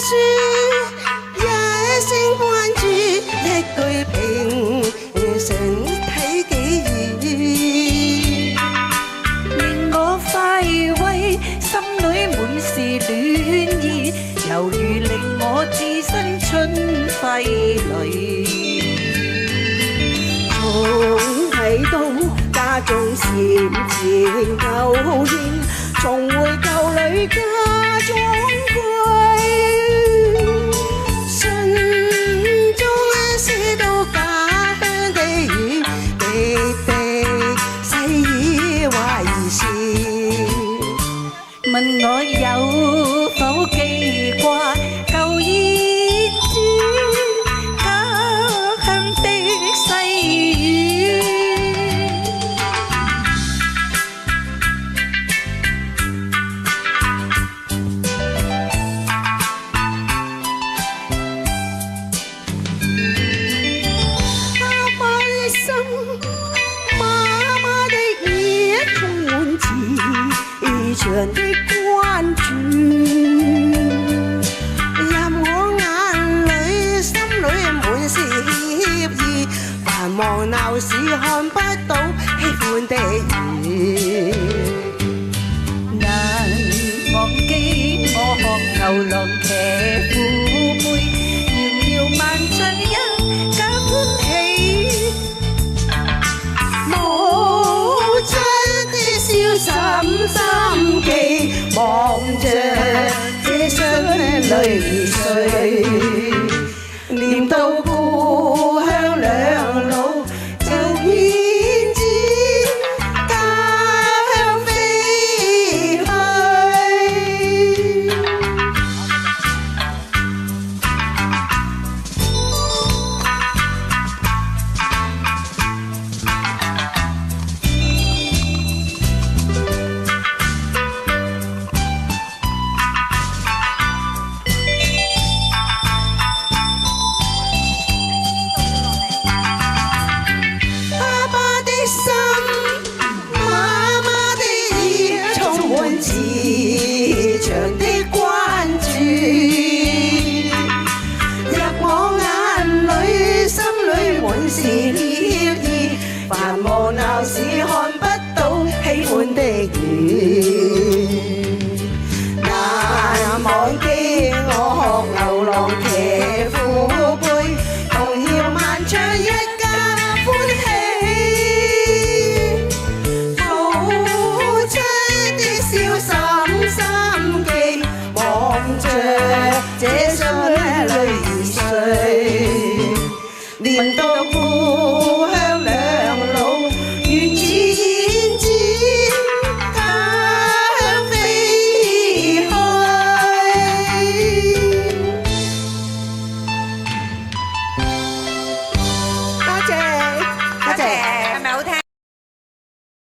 說一聲關注，一句平常睇幾易，令我快慰，心裏滿是暖意，猶如令我置身春暉裏。從睇到家中禪前舊宴，重回舊裡家莊歸，心中思到家鄉的雨，滴滴細雨懷是。問我有否記掛舊燕子，家鄉的細雨。爸爸的心，媽媽的耳，充滿慈祥的關注，入我眼裏，心裏滿是歉意，繁忙鬧市看不到喜歡的雨。難忘記我學牛郎騎父妹，遙遙萬丈一家歡喜，母親的笑深深記，望着這雙淚水，念到故鄉兩老就燕子家鄉飛去。爸爸的心，媽媽的耳，充滿慈祥的關注，入我眼裏，心裏滿是歉意，繁忙鬧市看不到喜歡的雨。